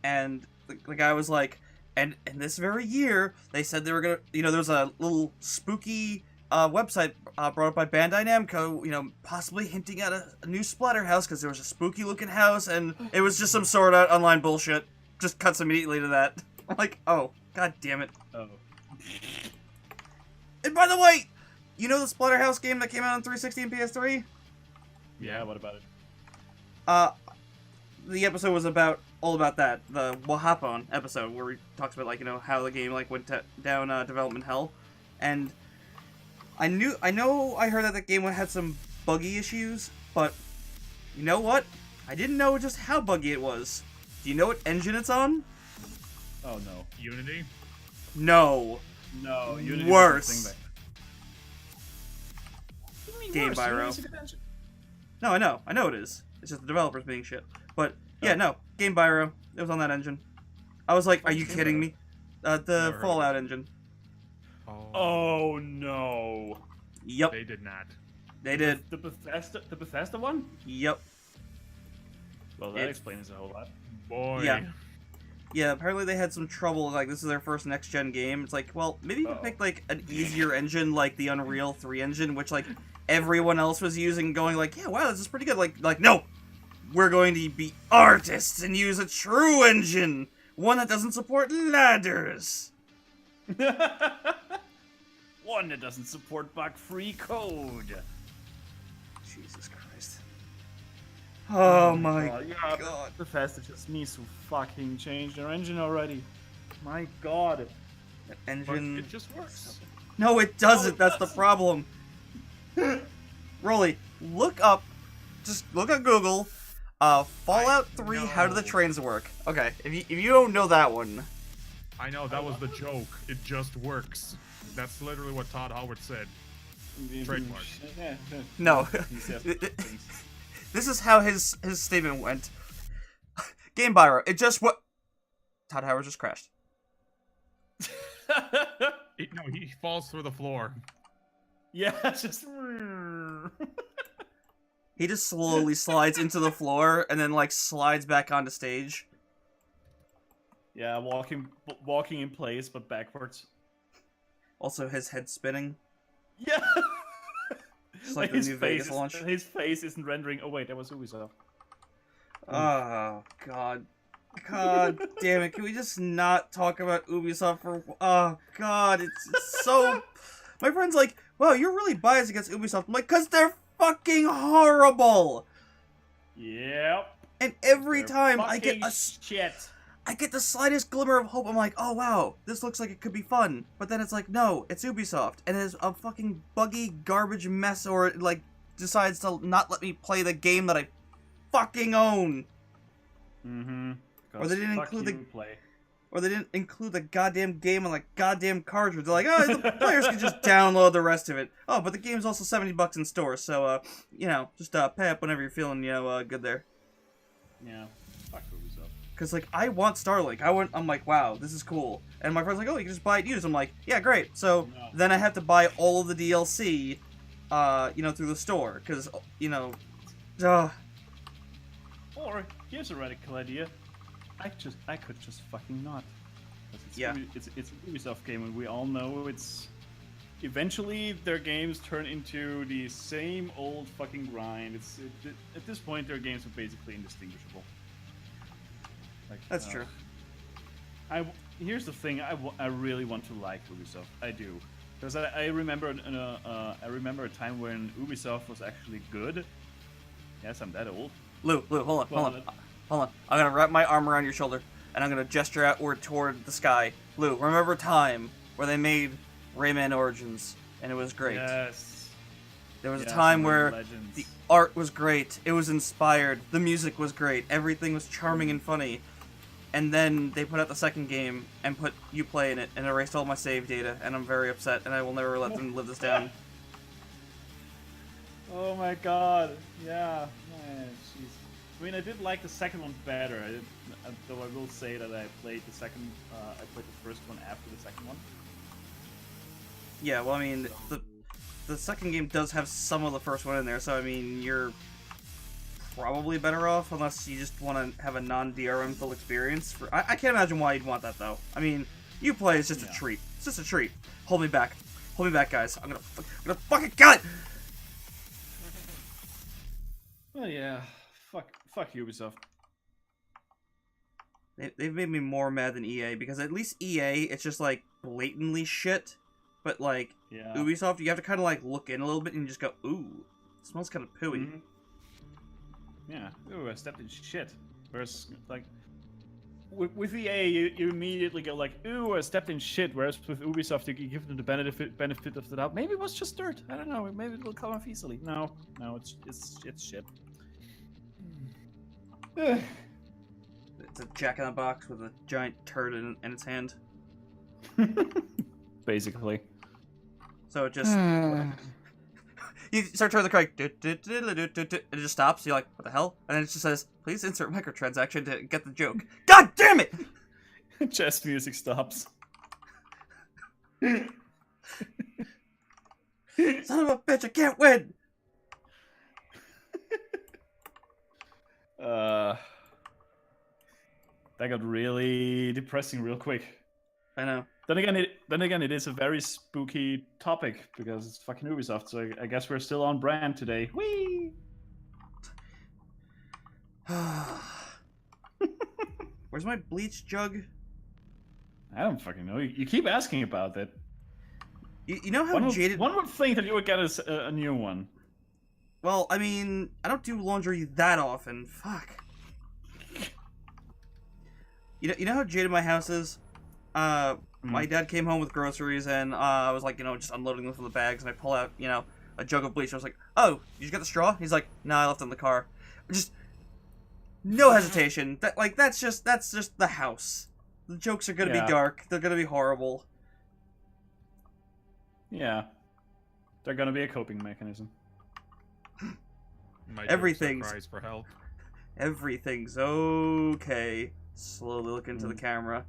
and the guy was like, and in this very year, they said they were gonna, there's a little spooky website brought up by Bandai Namco, possibly hinting at a new Splatterhouse because there was a spooky looking house, and it was just some sort of online bullshit. Just cuts immediately to that. I'm like, oh, god damn it. Oh. And by the way, you know the Splatterhouse game that came out on 360 and PS3? Yeah. What about it? The episode was all about that. The Wahapon episode, where he talks about, how the game, went down development hell. And I heard that the game had some buggy issues, but you know what? I didn't know just how buggy it was. Do you know what engine it's on? Oh no. Unity? No. No. Unity Worse. Was the thing back. What do you mean Game worse? Byro. Unity's a good engine. No, I know it is. It's just the developers being shit. But yeah, no, Game Byro. It was on that engine. I was like, are you Game kidding Byro? me? The Never heard Fallout engine. Oh no. Yep, They did not. they did. The Bethesda one? Yep. Well, that It- explains a whole lot. Boy. Yeah. Yeah, apparently they had some trouble, this is their first next-gen game. It's like, well, maybe you could Uh-oh. pick, an easier engine, like the Unreal 3 engine, which, everyone else was using, going yeah, wow, this is pretty good. No! We're going to be artists and use a true engine! One that doesn't support ladders! One that doesn't support bug-free code. Jesus Christ. Oh my Yeah, god. Bethesda just needs to fucking change their engine already. My god. That But engine... it just works. No, it doesn't. it That's the doesn't. problem. Rolly, look up Google, Fallout 3, how do the know. trains work? Okay, if you don't know that one. I know, that was the joke. It just works. That's literally what Todd Howard said. Trademark. No. He says things. This is how his statement went. Game Byro, it just what Todd Howard just crashed. No, he falls through the floor. Yeah, it's just. He just slowly slides into the floor and then slides back onto stage. Yeah, walking in place, but backwards. Also, his head spinning. Yeah. Just like the new Vegas is, launch. his face isn't rendering. Oh wait, that was Ubisoft. Oh god. God damn it, can we just not talk about Ubisoft for... Oh god, it's so... My friend's like, wow, you're really biased against Ubisoft. I'm like, cause they're fucking horrible! Yep. And every They're time I get fucking a... shit. I get the slightest glimmer of hope. I'm like, oh wow, this looks like it could be fun. But then it's like, no, it's Ubisoft. And it's a fucking buggy garbage mess, or it, decides to not let me play the game that I fucking own. Mm-hmm. Or they didn't include the- play. Or they didn't include the goddamn game on goddamn cartridge. They're like, oh, the players can just download the rest of it. Oh, but the game's also $70 in stores, so, just pay up whenever you're feeling, good there. Yeah. Fuck Ubisoft. Because, I want Starlink. I'm like, wow, this is cool. And my friend's like, oh, you can just buy it used. I'm like, yeah, great. So No. then I have to buy all of the DLC, through the store. Because, Or here's a radical idea: I could just fucking not. 'Cause It's Yeah. it's an Ubisoft game, and we all know it's. Eventually, their games turn into the same old fucking grind. At this point, their games are basically indistinguishable. Like, That's true. Here's the thing. I really want to like Ubisoft. I do, because I remember a time when Ubisoft was actually good. Yes, I'm that old. Lou, hold on. I'm gonna wrap my arm around your shoulder, and I'm gonna gesture outward toward the sky. Lou, remember a time where they made Rayman Origins, and it was great. Yes. There was a Yes, time Rayman where Legends. the art was great, it was inspired, the music was great, everything was charming and funny. And then they put out the second game and put Uplay in it and erased all my save data, and I'm very upset, and I will never let them live this down. Oh my god. Yeah. Man, jeez. I mean, I did like the second one better. Though I will say that I played the first one after the second one. Yeah, well, I mean, the second game does have some of the first one in there, so I mean, you're probably better off unless you just want to have a non-DRM full experience. I can't imagine why you'd want that, though. I mean, Uplay is just a treat. It's just a treat. Hold me back, guys. I'm gonna fucking kill it! Well, yeah. Fuck Ubisoft. They've made me more mad than EA, because at least EA, it's just, like, blatantly shit. But, like, Yeah. Ubisoft, you have to kind of, like, look in a little bit and just go, ooh, it smells kind of pooey. Mhm. Yeah. Ooh, I stepped in shit. Whereas, like, with EA, you immediately go like, ooh, I stepped in shit. Whereas with Ubisoft, you give them the benefit of the doubt. Maybe it was just dirt. I don't know. Maybe it'll come off easily. No, it's shit. It's a jack-in-the-box with a giant turd in its hand. Basically. So it just... you start turning the car, like, and it just stops. You're like, what the hell? And then it just says, please insert microtransaction to get the joke. God damn it! Chess music stops. Son of a bitch, I can't win! That got really depressing real quick. I know. Then again, it is a very spooky topic because it's fucking Ubisoft. So I guess we're still on brand today. Whee! Where's my bleach jug? I don't fucking know. You keep asking about that. You know how jaded... One would think that you would get a new one. Well, I mean, I don't do laundry that often. Fuck. You know how jaded my house is? My dad came home with groceries, and I was like, just unloading them from the bags, and I pull out, a jug of bleach. I was like, oh, did you get the straw? He's like, no, I left it in the car. Just no hesitation. That's just the house. The jokes are gonna be dark. They're gonna be horrible. Yeah, they're gonna be a coping mechanism. My Everything's cries for help. Everything's okay. Slowly look into the camera.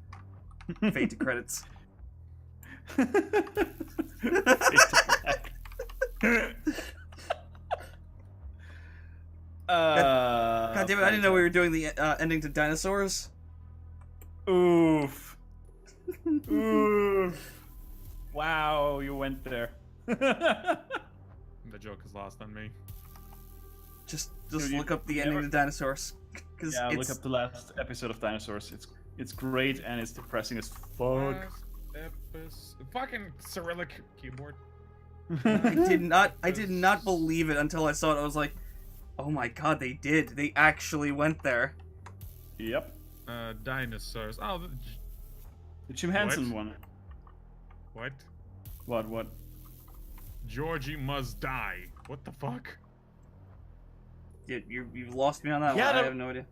Fade to credits. Fade to black. God damn it! I didn't know we were doing the ending to Dinosaurs. Oof. Oof. Wow, you went there. The joke is lost on me. Just Dude, look up the ending to Dinosaurs. Yeah, look up the last episode of Dinosaurs. It's great and it's depressing as fuck. Fucking Cyrillic keyboard. I did not believe it until I saw it. I was like, oh my god, they did. They actually went there. Yep. Dinosaurs. Oh, The Jim Henson one. what? What? Georgie must die. What the fuck? You've lost me on that Yeah, one. no- I have no idea.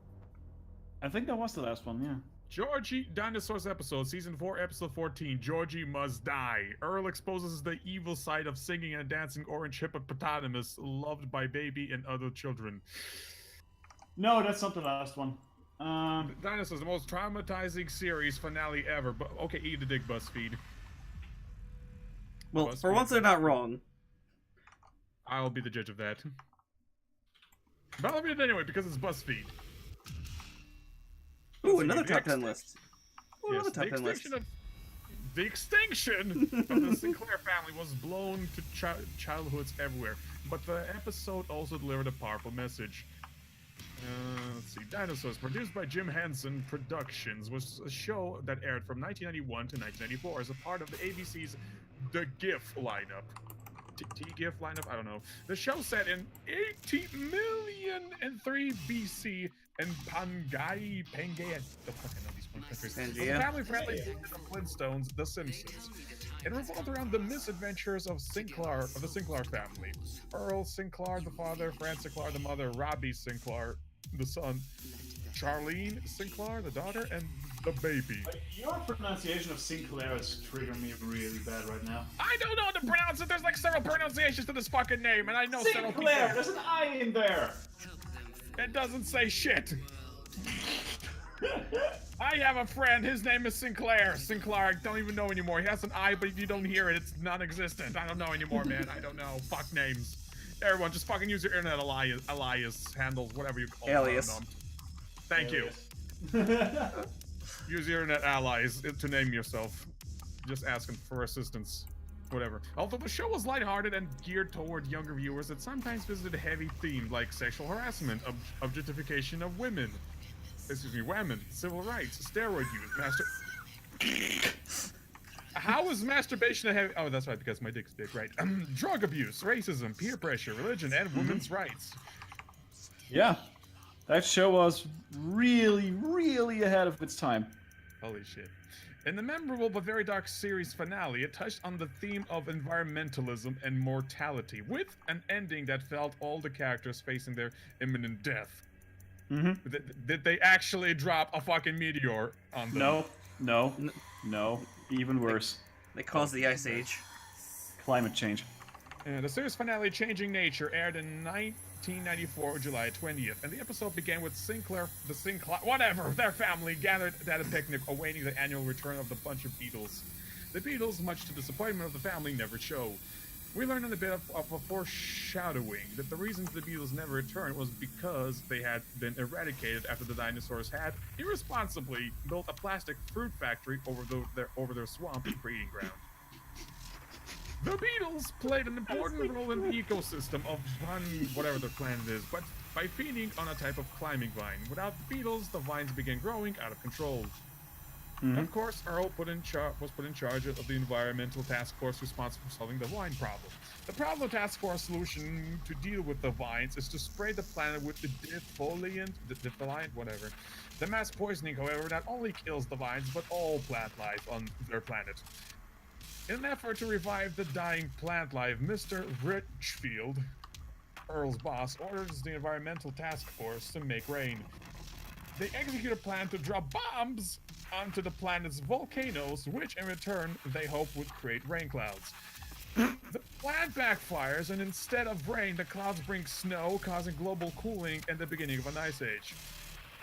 I think that was the last one, yeah. Georgie Dinosaurs episode, season 4, episode 14. Georgie must die. Earl exposes the evil side of singing and dancing orange hippopotamus, loved by baby and other children. No, that's not the last one. Dinosaurs, the most traumatizing series finale ever. But okay, eat a dick, BuzzFeed. Well, BuzzFeed. for once they're not wrong. I'll be the judge of that. But I'll read it anyway because it's BuzzFeed. Ooh, see, another the top 10 ex- list. Ooh, Yes, another top 10 list. The extinction of the Sinclair family was blown to childhoods everywhere, but the episode also delivered a powerful message. Let's see. Dinosaurs, produced by Jim Henson Productions, was a show that aired from 1991 to 1994 as a part of the ABC's The GIF lineup. T-GIF lineup? I don't know. The show set in 80,000,003 BC in Pangaea. The fuck I know these countries. It was a Pangea. family-friendly version of Flintstones, The Simpsons. It revolved around the misadventures of the Sinclair family. Earl Sinclair, the father, Fran Sinclair, the mother, Robbie Sinclair, the son, Charlene Sinclair, the daughter, and the baby. Your pronunciation of Sinclair is triggering me really bad right now. I don't know how to pronounce it. There's like several pronunciations to this fucking name, and I know several Sinclair, people. there's an I in there. It doesn't say shit. I have a friend. His name is Sinclair. Sinclair, I don't even know anymore. He has an I, but if you don't hear it, it's non-existent. I don't know anymore, man. I don't know. Fuck names. Everyone, just fucking use your internet alias handles, whatever you call Alias. them. Thank you. Use your internet allies to name yourself. Just asking for assistance. Whatever. Although the show was lighthearted and geared toward younger viewers, it sometimes visited heavy themes like sexual harassment, objectification of women, civil rights, steroid use, How is masturbation a heavy? Oh, that's right, because my dick's big, right? Drug abuse, racism, peer pressure, religion, and women's rights. Yeah, that show was really, really ahead of its time. Holy shit. In the memorable but very dark series finale, it touched on the theme of environmentalism and mortality, with an ending that felt all the characters facing their imminent death. Mm-hmm. Did they actually drop a fucking meteor on them? No. Even worse. They caused the Ice Age. Climate change. The series finale, Changing Nature, aired in 1994, July 20th, and the episode began with their family gathered at a picnic awaiting the annual return of the bunch of Beatles. The Beatles, much to the disappointment of the family, never show. We learned in a bit of a foreshadowing that the reason the Beatles never returned was because they had been eradicated after the dinosaurs had irresponsibly built a plastic fruit factory over their swamp breeding ground. The Beatles played an important role in the ecosystem of whatever the planet is, but by feeding on a type of climbing vine. Without the Beatles, the vines began growing out of control. Mm-hmm. Of course, Earl was put in charge of the environmental task force responsible for solving the vine problem. The problem task force solution to deal with the vines is to spray the planet with the defoliant, whatever. The mass poisoning, however, not only kills the vines, but all plant life on their planet. In an effort to revive the dying plant life, Mr. Richfield, Earl's boss, orders the environmental task force to make rain. They execute a plan to drop bombs onto the planet's volcanoes, which in return they hope would create rain clouds. The plan backfires, and instead of rain, the clouds bring snow, causing global cooling and the beginning of an ice age.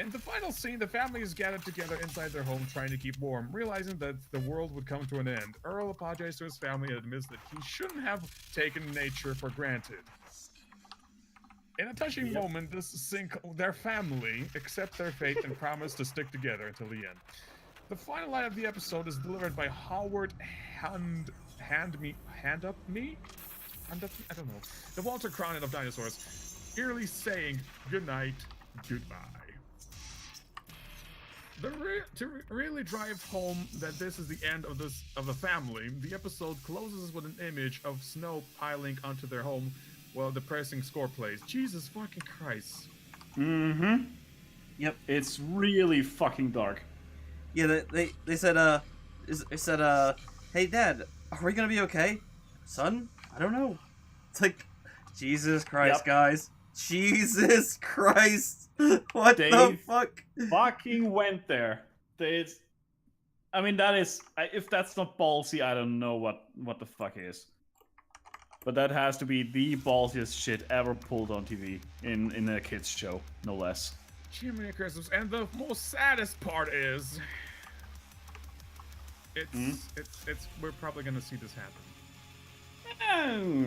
In the final scene, the family is gathered together inside their home trying to keep warm, realizing that the world would come to an end. Earl apologizes to his family and admits that he shouldn't have taken nature for granted. In a touching moment, their family accept their fate and promise to stick together until the end. The final line of the episode is delivered by Howard Hand Up Me? I don't know. The Walter Cronkite of dinosaurs, eerily saying goodnight, goodbye. To really drive home that this is the end of the family, the episode closes with an image of snow piling onto their home while a depressing score plays. Jesus fucking Christ. Mm-hmm. Yep. It's really fucking dark. Yeah, they said, hey Dad, are we gonna be okay? Son? I don't know. It's like, Jesus Christ, Yep. guys. Jesus Christ. What the Dave. fuck? Fucking went there. I mean, that is... If that's not ballsy, I don't know what the fuck is. But that has to be the ballsiest shit ever pulled on TV in a kids show, no less. Jiminy Christmas. And the most saddest part is... we're probably gonna see this happen.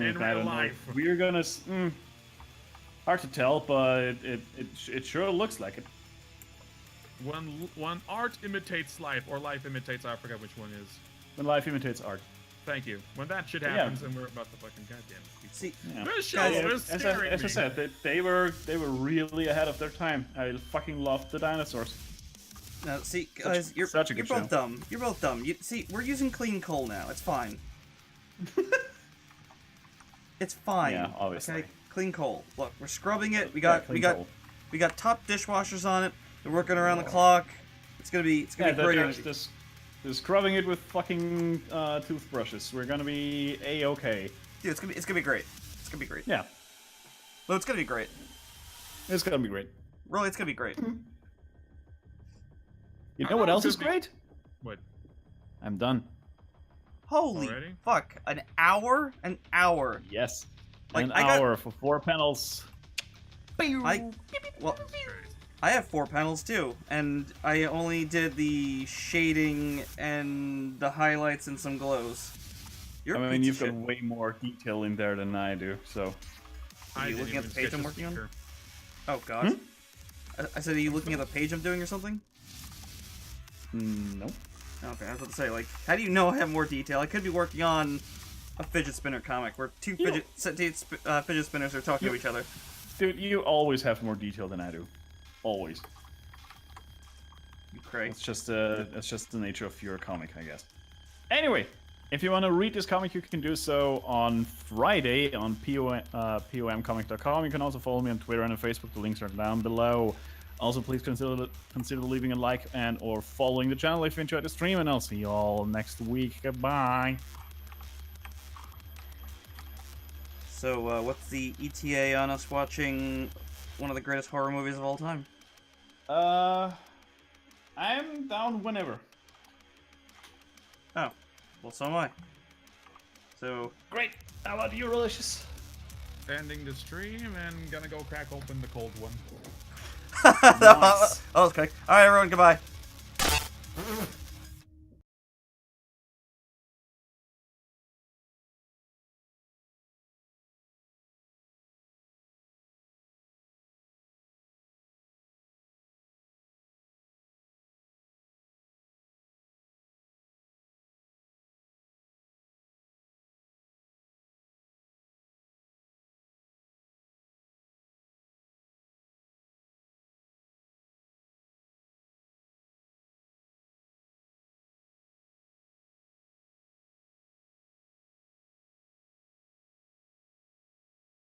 In real life. We're gonna... hard to tell, but it sure looks like it. When art imitates life, or life imitates art, I forget which one is. When life imitates art. Thank you. When that shit Yeah. happens, and we're about to fucking goddamn. See, Yeah. This show Guys, is as scaring I me. said, they were really ahead of their time. I fucking loved the dinosaurs. no, see, guys, you're such a you're good both show. dumb. You're both dumb. See, we're using clean coal now. It's fine. It's fine. Yeah, obviously. Okay, clean coal. Look, we're scrubbing it. We Yeah, got clean coal. we got top dishwashers on it. They're working around the clock. It's gonna be Yeah, great. they're scrubbing it with fucking toothbrushes. We're gonna be a-okay. Dude, it's gonna be great. It's gonna be great. Yeah, No, it's gonna be great. it's gonna be great. Really, it's gonna be great. You I know what know else it's is gonna be- great? What? I'm done. Holy Already? fuck! An hour? An hour. Yes. Like, An I got- hour for 4 panels. Well, I have 4 panels too, and I only did the shading and the highlights and some glows. You're a I mean, piece you've of got shit. way more detail in there than I do, so... Are you didn't looking at even the page sketch I'm a working on? sticker. Oh god. I said, are you looking at the page I'm doing or something? No. Okay, I was about to say, like, how do you know I have more detail? I could be working on a fidget spinner comic where two You- fidget spinners are talking to You- each other. Dude, you always have more detail than I do. Always. You cray. That's just the nature of your comic, I guess. Anyway, if you want to read this comic, you can do so on Friday on pomcomic.com. You can also follow me on Twitter and on Facebook. The links are down below. Also, please consider leaving a like and or following the channel if you enjoyed the stream, and I'll see you all next week. Goodbye. So, what's the ETA on us watching one of the greatest horror movies of all time? I'm down whenever. Oh, well, so am I. So, Great. How about you, Relicious? Ending the stream and gonna go crack open the cold one. that was quick. Alright, everyone, goodbye.